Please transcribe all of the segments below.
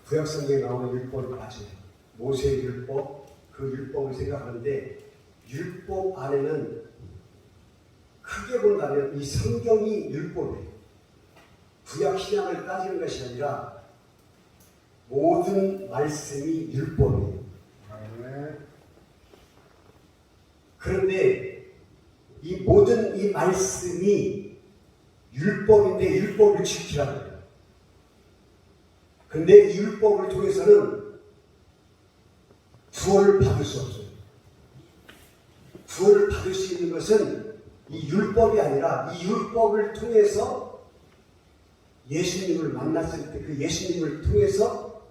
구약성경에 나오는 율법이 맞아요. 모세의 율법, 그 율법을 생각하는데 율법 안에는 크게 본다면 이 성경이 율법이에요. 구약 신약을 따지는 것이 아니라 모든 말씀이 율법이에요. 그런데 이 모든 이 말씀이 율법인데 율법을 지키라는 거예요. 그런데 이 율법을 통해서는 구원을 받을 수 없어요. 구원을 받을 수 있는 것은 이 율법이 아니라 이 율법을 통해서 예수님을 만났을 때 그 예수님을 통해서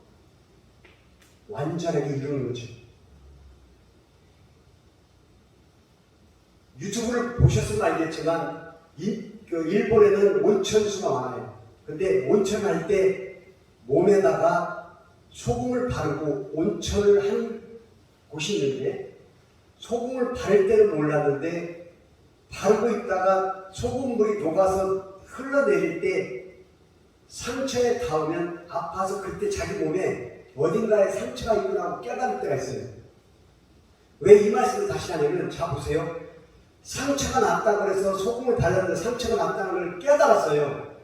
완전하게 이루는 거죠. 유튜브를 보셨으면 알겠지만 일본에는 온천수가 많아요. 근데 온천할 때 몸에다가 소금을 바르고 온천을 한 곳이 있는데 소금을 바를 때는 몰랐는데 바르고 있다가 소금물이 녹아서 흘러내릴 때 상처에 닿으면 아파서 그때 자기 몸에 어딘가에 상처가 있구나 하고 깨달을 때가 있어요. 왜 이 말씀을 다시 하냐면 자 보세요. 상처가 났다고 해서 소금을 발랐는데 상처가 났다는 걸 깨달았어요.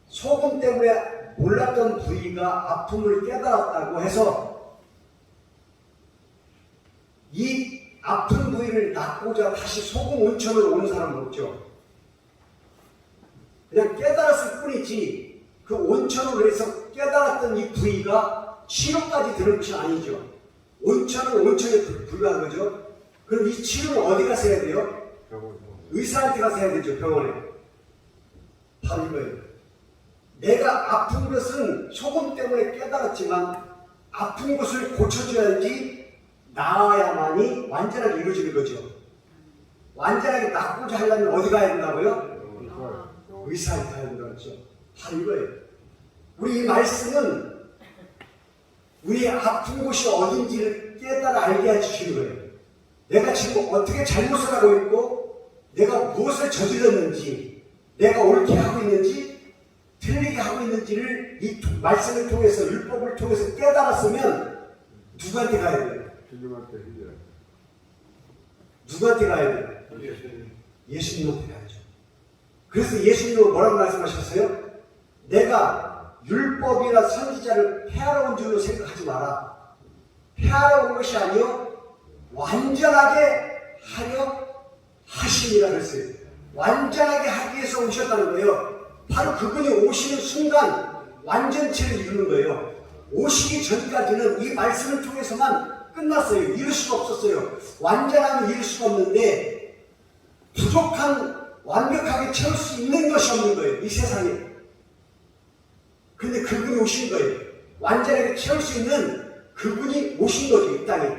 소금 때문에 몰랐던 부위가 아픔을 깨달았다고 해서 이 아픈 부위를 낫고자 다시 소금 온천으로 온 사람은 없죠. 그냥 깨달았을 뿐이지 그 온천으로 해서 깨달았던 이 부위가 치료까지 들을 것이 아니죠. 온천은 온천에 불과한 거죠. 그럼 이 치료는 어디 가서 해야 돼요? 의사한테 가서 해야 되죠. 병원에. 바로 이거예요. 내가 아픈 것은 소금 때문에 깨달았지만 아픈 것을 고쳐줘야지 나아야만이 완전하게 이루어지는 거죠. 완전하게 낫고자 하려면 어디 가야 된다고요? 의사한테 가야 된다고 했죠. 바로 이거예요. 우리 이 말씀은 우리의 아픈 곳이 어딘지를 깨달아 알게 해주시는 거예요. 내가 지금 어떻게 잘못을 하고 있고 내가 무엇을 저질렀는지 내가 옳게 하고 있는지 틀리게 하고 있는지를 이 말씀을 통해서 율법을 통해서 깨달았으면 누구한테 가야 돼요? 누구한테 가야 돼요? 예수님한테 가야죠. 그래서 예수님은 뭐라고 말씀하셨어요? 내가 율법이나 선지자를 폐하러 온 줄로 생각하지 마라. 폐하러 온 것이 아니요 완전하게 하려 하심이라 그랬어요. 완전하게 하기 위해서 오셨다는 거예요. 바로 그분이 오시는 순간 완전체를 이루는 거예요. 오시기 전까지는 이 말씀을 통해서만 끝났어요. 이룰 수가 없었어요. 완전하면 이룰 수가 없는데 부족한 완벽하게 채울 수 있는 것이 없는 거예요. 이 세상에. 근데 그분이 오신 거예요. 완전하게 채울 수 있는 그분이 오신 거죠. 이 땅에.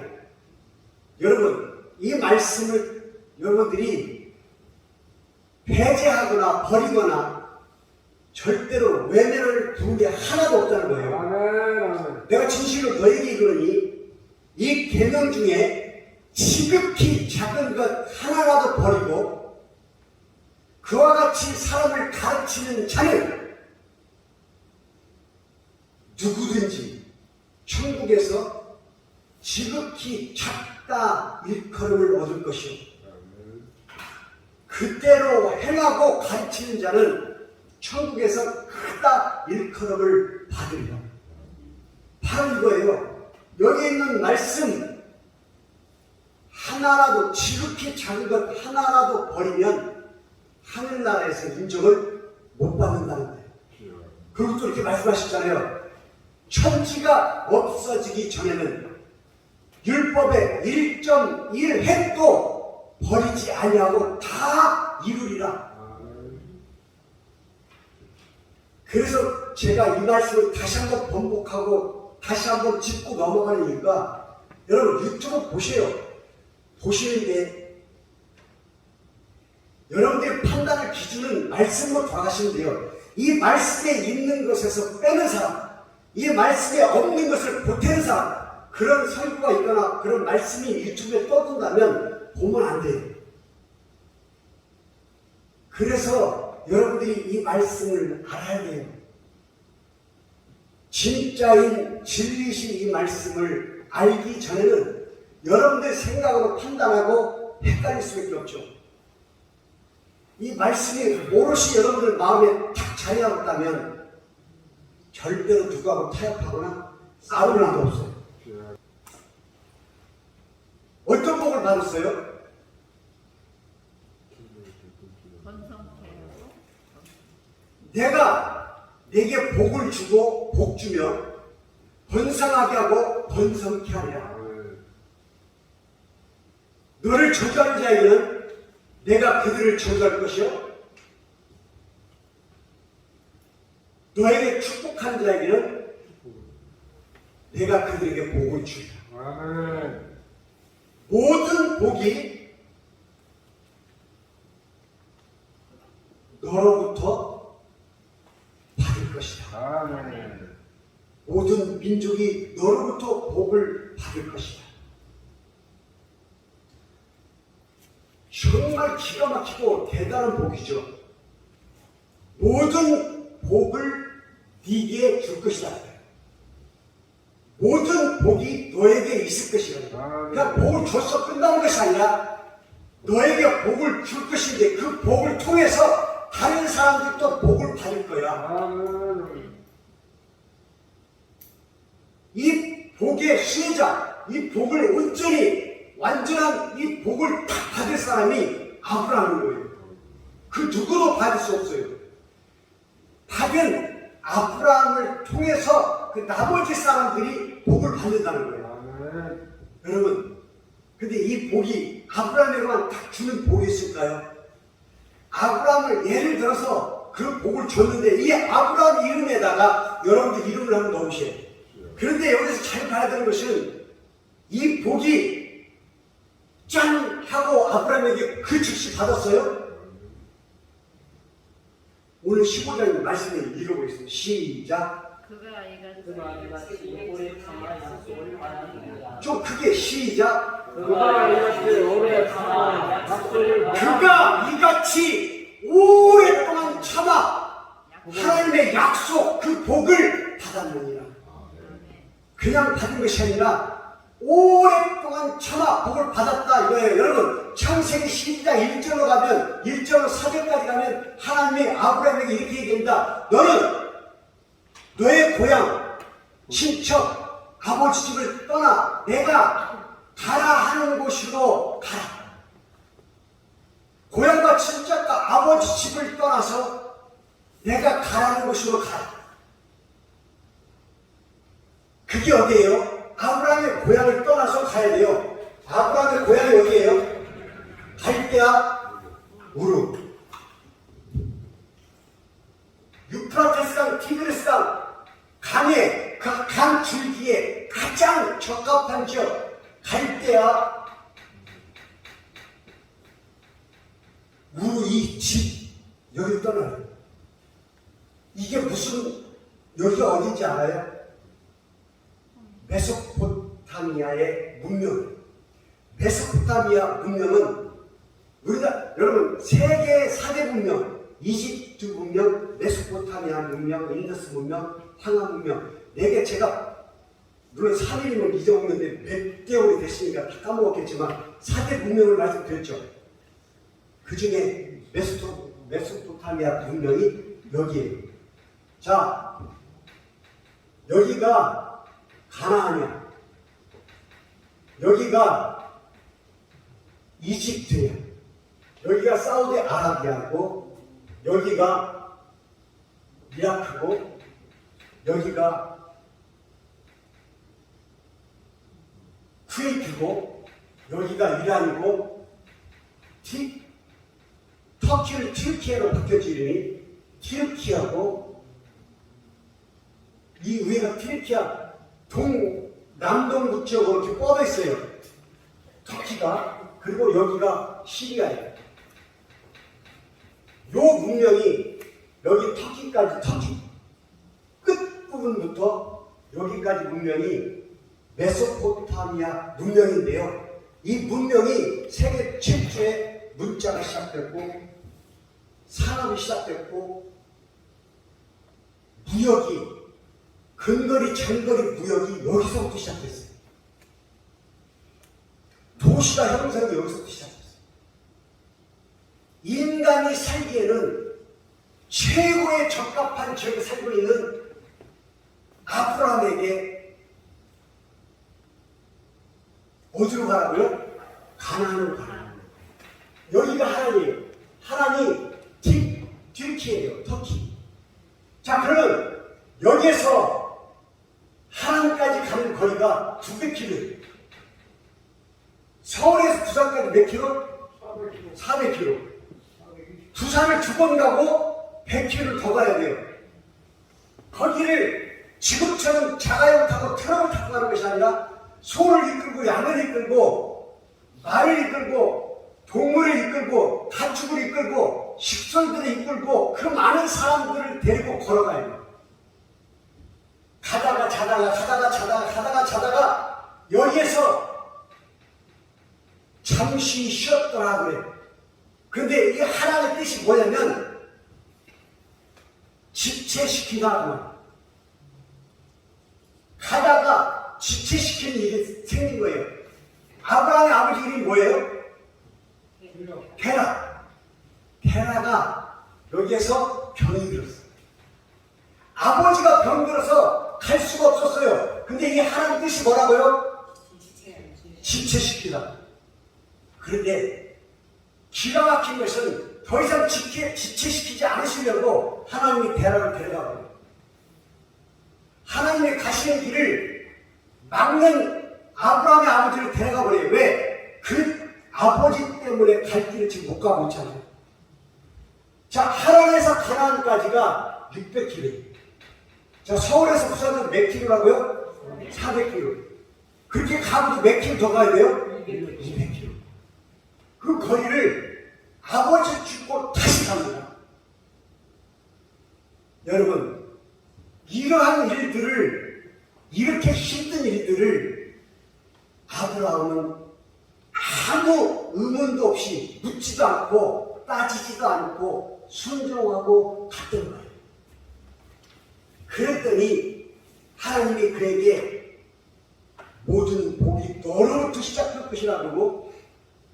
여러분 이 말씀을 여러분들이 배제하거나 버리거나 절대로 외면을 두는 게 하나도 없다는 거예요. 내가 진실로 너에게 이르노니 이 계명 중에 지극히 작은 것 하나라도 버리고 그와 같이 사람을 가르치는 자는 누구든지 천국에서 지극히 작다 일컬음을 얻을 것이요 그대로 행하고 가르치는 자는 천국에서 크다 일컬음을 받으리라. 바로 이거예요. 여기 있는 말씀 하나라도 지극히 작은 것 하나라도 버리면 하늘나라에서 인정을 못 받는다는 거예요. 그리고 또 이렇게 말씀하셨잖아요. 천지가 없어지기 전에는 율법의 1.1획도 버리지 아니하고 다 이루리라. 그래서 제가 이 말씀을 다시 한번 번복하고 다시 한번 짚고 넘어가는 이유가 여러분 유튜브 보세요. 보시는데 여러분들의 판단의 기준은 말씀으로 돌아가시면 돼요. 이 말씀에 있는 것에서 빼는 사람, 이 말씀에 없는 것을 보태는 사람, 그런 설교가 있거나 그런 말씀이 유튜브에 떠든다면 보면 안 돼요. 그래서 여러분들이 이 말씀을 알아야 돼요. 진짜인 진리신 이 말씀을 알기 전에는 여러분들 생각으로 판단하고 헷갈릴 수밖에 없죠. 이 말씀이 오롯이 여러분들 마음에 탁 자리하고 있다면 절대로 누구하고 타협하거나 싸울 일도 없어요. 어떤 복을 받았어요? 내게 복을 주고 복 주며 번성하게 하고 번성케 하리라. 너를 저주하는 자에게는 내가 그들을 저주할 것이요 너에게 축복하는 자에게는 내가 그들에게 복을 주리라. 모든 복이 너로부터 받을 것이다. 모든 민족이 너로부터 복을 받을 것이다. 정말 기가 막히고 대단한 복이죠. 모든 복을 네게 줄 것이다. 모든 복이 너에게 있을 것이다. 그러니까 복을 줘서 끝나는 것이 아니라 너에게 복을 줄 것인데 그 복을 통해서 다른 사람들도 복을 받을 거야. 이 복의 수혜자, 이 복을 온전히 완전한 이 복을 다 받을 사람이 아브라함인 거예요. 그 누구도 받을 수 없어요. 받은 아브라함을 통해서 그 나머지 사람들이 복을 받는다는 거예요. 여러분, 근데 이 복이 아브라함에게만 딱 주는 복이 있을까요? 아브라함을 예를 들어서 그 복을 줬는데 이 아브라함 이름에다가 여러분들 이름을 한번 넣으세요. 그런데 여기서 잘 봐야 되는 것은 이 복이 짠 하고 아브라함에게 그 즉시 받았어요? 오늘 15장 말씀을 읽어보겠습니다. 시작. 그가 이같이 오래 참아 약속을 받았느니라. 좀 크게 시작. 그가 이같이 오래 참아 약속을 그가 이같이 오랫동안 참아 하나님의 약속 그 복을 받았느니라. 그냥 받은 것이 아니라 오랫동안 참아 복을 받았다 이거예요. 여러분, 창세기 12장 1절로 가면 1절로 4절까지 가면 하나님이 아브라함에게 이렇게 얘기합니다. 너는 너의 고향, 친척, 아버지 집을 떠나 내가 가라 하는 곳으로 가라. 고향과 친척과 아버지 집을 떠나서 내가 가라는 곳으로 가라. 그게 어디예요? 아브라함의 고향을 떠나서 가야 돼요. 아브라함의 고향이 어디예요? 갈대아 우르. 유프라테스강, 티그리스강 강에 그 강 줄기에 가장 적합한 지역 갈대아 우르 이 집 여기 떠나요. 이게 무슨 여기가 어딘지 알아요? 메소포타미아의 문명. 메소포타미아 문명은 우리가 여러분 세계 4대 문명, 이집트 문명, 메소포타미아 문명, 인더스 문명, 황하 문명. 4개 제가 물론 3일이면 잊어먹는데 몇 개월이 됐으니까 다 까먹었겠지만 4대 문명을 말씀드렸죠. 그 중에 메소포타미아 문명이 여기에요. 자, 여기가 가나안이야. 여기가 이집트야. 여기가 사우디아라비아고 여기가 이라크고 여기가 쿠웨이트고 여기가 이란이고 터키를 튀르키예로 바뀌었지. 튀르키하고 이 위에가 튀르키야 남동부 지역으로 이렇게 뻗어 있어요. 터키가. 그리고 여기가 시리아예요. 요 문명이 여기 터키까지, 터키 끝부분부터 여기까지 문명이 메소포타미아 문명인데요. 이 문명이 세계 최초의 문자가 시작됐고 산업이 시작됐고 무역이 근거리, 장거리 무역이 여기서부터 시작됐어요. 도시가 형성이 여기서부터 시작됐어요. 인간이 살기에는 최고의 적합한 지역에 살고 있는 아브라함에게 어디로 가라고요? 가나안으로 가라고요. 여기가 하나님이에요. 하나님 튀르키예요. 터키. 자, 그러면 여기에서 하나님까지 가는 거리가 900km. 서울에서 부산까지 몇 킬로? 400km. 부산을 2번 가고 100km를 더 가야 돼요. 거기를 지금처럼 자가용 타고 트럭을 타고 가는 것이 아니라 소를 이끌고 양을 이끌고 말을 이끌고 동물을 이끌고 가축을 이끌고 식솔들을 이끌고 그 많은 사람들을 데리고 걸어가야 돼요. 가다가 자다가 여기에서 잠시 쉬었더라 그래요. 그런데 이 하나님의 뜻이 뭐냐면 지체시키다. 가다가 지체시키는 일이 생긴 거예요. 아브라함의 아버지 이름이 뭐예요? 게라. 게라가 여기에서 병이 들었어요. 아버지가 병 들어서 갈 수가 없었어요. 근데 이 하나님 뜻이 뭐라고요? 지체시키다. 그런데 기가 막힌 것은 더 이상 지체시키지 않으시려고 하나님이 게라를 데려가고요. 하나님의 가시는 길을 막는 아브라함의 아버지를 데려가 버려요. 왜? 그 아버지 때문에 갈 길을 지금 못 가고 있잖아요. 자, 하란에서 가나안까지가 600km. 자, 서울에서 부산은 몇 킬로라고요? 400km. 그렇게 가도 몇 킬로 더 가야 돼요? 200km. 그 거리를 아버지 죽고 다시 갑니다. 여러분, 이러한 일들을, 이렇게 힘든 일들을 아브라함은 아무 의문도 없이 묻지도 않고 따지지도 않고 순종하고 갔던 거예요. 그랬더니 하나님이 그에게 모든 복이 너로부터 시작될 것이라 그러고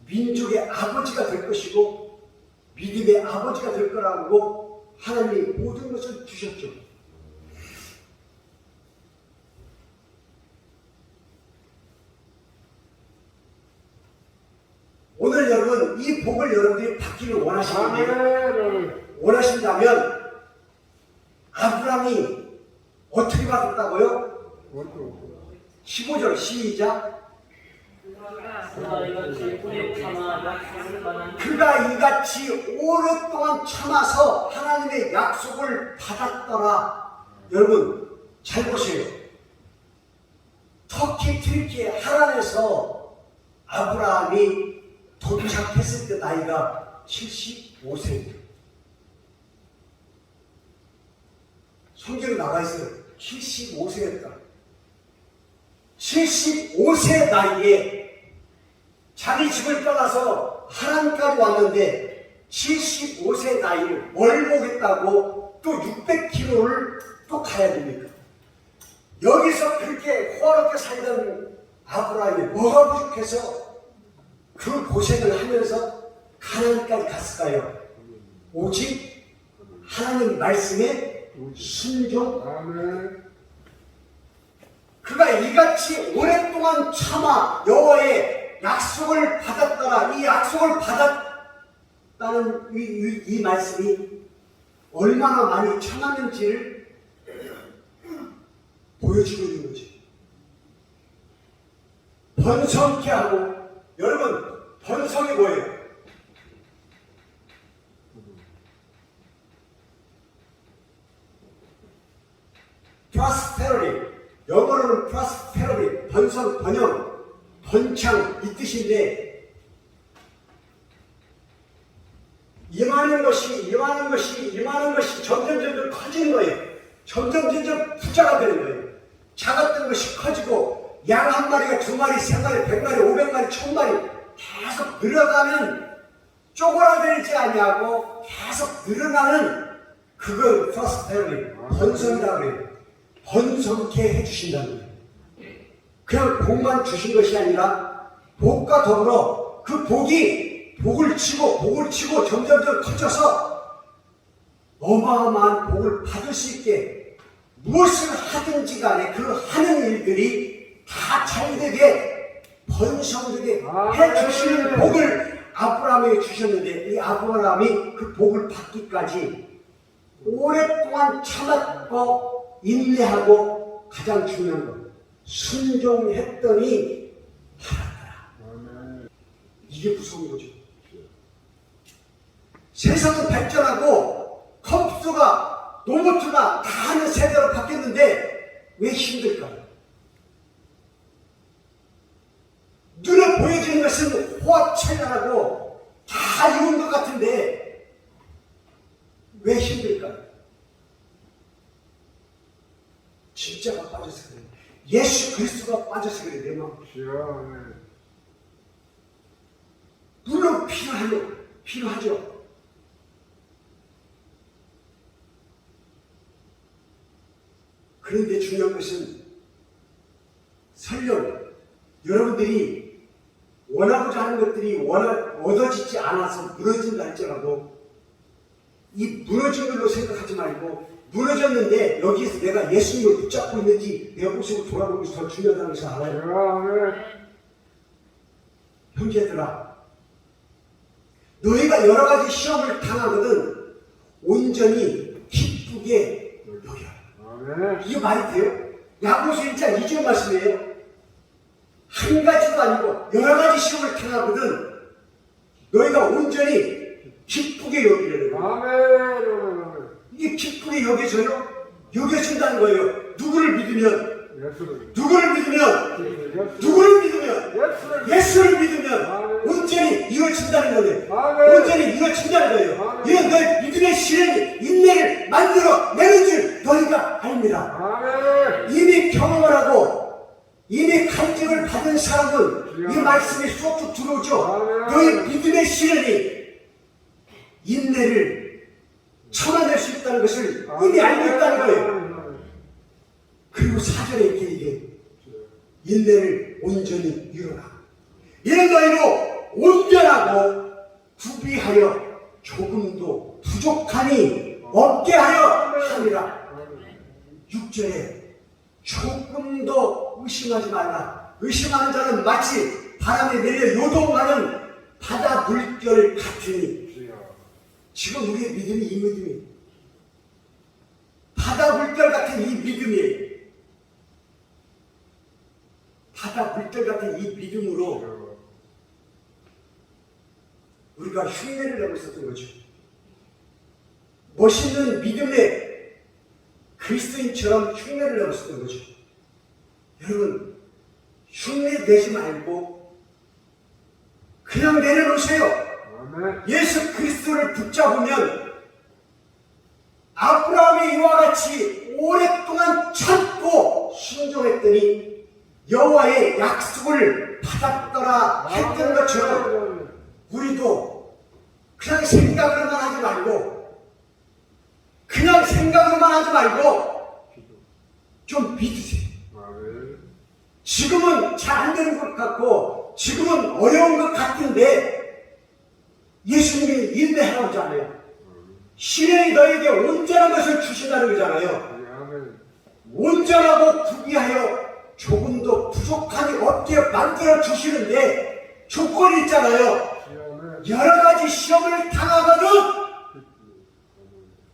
민족의 아버지가 될 것이고 믿음의 아버지가 될 거라고 하나님이 모든 것을 주셨죠. 오늘 여러분 이 복을 여러분들이 받기를 원하신다면 아브라함이 어떻게 받았다고요? 15절 시작. 그가 이같이 오랫동안 참아서 하나님의 약속을 받았더라. 여러분 잘 보세요. 터키 튀르키예 하란에서 아브라함이 도착했을 때 나이가 75세입니다. 성경에 나와 있어요. 75세였다. 75세 나이에 자기 집을 떠나서 하란까지 왔는데 75세 나이를 뭘 보겠다고 또 600km를 또 가야 됩니까? 여기서 그렇게 호화롭게 살던 아브라함이 뭐가 부족해서 그 고생을 하면서 가나안까지 갔을까요? 오직 하나님 말씀에 순종. 그가 이같이 오랫동안 참아 여호와의 약속을 받았더라. 이 약속을 받았다는 이 말씀이 얼마나 많이 참았는지를 보여주고 있는 거죠. 번성케 하고. 여러분 번성이 뭐예요? prosperity. 영어로는 prosperity, 번성, 번영, 번창 이 뜻인데 임하는 것이 점점 커지는 거예요. 점점 부자가 되는 거예요. 작았던 것이 커지고 양 한 마리가 2마리, 3마리, 100마리, 500마리, 1000마리 계속 늘어가면 쪼그라들지 아니하고 계속 늘어나는 그걸 prosperity, 번성이라고 해요. 번성케 해주신다는 거예요. 그냥 복만 주신 것이 아니라 복과 더불어 그 복이 복을 치고 점점점 커져서 어마어마한 복을 받을 수 있게 무엇을 하든지 간에 그 하는 일들이 다 잘되게 번성되게 해주시는 복을 아브라함에게 주셨는데 이 아브라함이 그 복을 받기까지 오랫동안 참았고 인내하고 가장 중요한 것 순종했더니 살았더라. 이게 무서운 거죠. 세상은 발전하고 컴퓨터가 로봇가 다 하는 세대로 바뀌었는데 왜 힘들까요? 눈에 보여지는 것은 호화찬란하고 다 이룬 것 같은데 왜 힘들까요? 진짜가 빠져서 그래요. 예수 그리스도가 빠져서 그래요. 내 마음. 물론 필요하죠. 그런데 중요한 것은 설령 여러분들이 원하고자 하는 것들이 얻어지지 않아서 무너진다 할지라도 이 무너진 걸로 생각하지 말고 무너졌는데 여기에서 내가 예수님을 붙잡고 있는지 내 모습을 돌아보는 것이 더 중요하다는 것을 알아요. 형제들아, 너희가 여러 가지 시험을 당하거든 온전히 기쁘게 여겨라. 이게 말이 돼요? 야고보서 1장 2절 말씀이에요. 한 가지도 아니고 여러 가지 시험을 당하거든 너희가 온전히 기쁘게 여기려는 이게 기쁘게 여겨져요? 여겨진다는 거예요. 누구를 믿으면 예수를 믿으면 온전히 이루어진다는 거예요. 온전히 이루어진다는 거예요. 이건 너희 믿음의 실행이 인내를 만들어 내는 줄 너희가 압니다. 이미 경험을 하고 이미 간증을 받은 사람은 이 말씀이 쏙쏙 들어오죠. 너희 믿음의 실현이 인내를 참아낼 수 있다는 것을 이미 알고 있다는 거예요. 그리고 사절에 이렇게 인내를 온전히 이루라. 이런 너희로 온전하고 구비하여 조금도 부족함이 없게 하여 하리라. 6절에 조금도 의심하지 말라. 의심하는 자는 마치 바람에 밀려 요동하는 바다 물결 같으니. 지금 우리의 믿음이 이 믿음이에요. 바다 물결 같은 이 믿음이에요. 바다 물결 같은 이 믿음으로 우리가 흉내를 내고 있었던 거죠. 멋있는 믿음의 그리스도인처럼 흉내를 내고 있었던 거죠. 여러분, 흉내 내지 말고 그냥 내려놓으세요. 예수 그리스도를 붙잡으면 아브라함이 이와 같이 오랫동안 참고 순종했더니 여호와의 약속을 받았더라 했던 것처럼 우리도 그냥 생각으로만 하지 말고 좀 믿으세요. 지금은 잘 안 되는 것 같고 지금은 어려운 것 같은데 예수님이 인내하라고 하잖아요. 실행이 너에게 온전한 것을 주신다는 거잖아요. 온전하고 구비하여 조금도 부족함이 없게 만들어 주시는데 조건이 있잖아요. 여러 가지 시험을 당하거든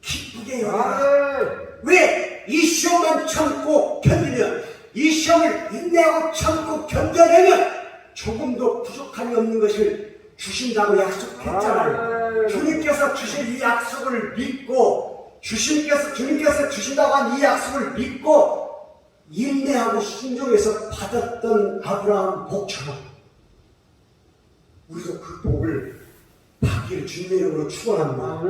기쁘게 여겨라. 왜? 이 시험만 참고 견디면, 이 시험을 인내하고 참고 견뎌내면 조금도 부족함이 없는 것을 주신다고 약속했잖아요. 주님께서 주신 이 약속을 믿고 주님께서 주신다고 한 이 약속을 믿고 인내하고 순종해서 받았던 아브라함 복처럼 우리도 그 복을 받기를 주님의 이름으로 축원합니다.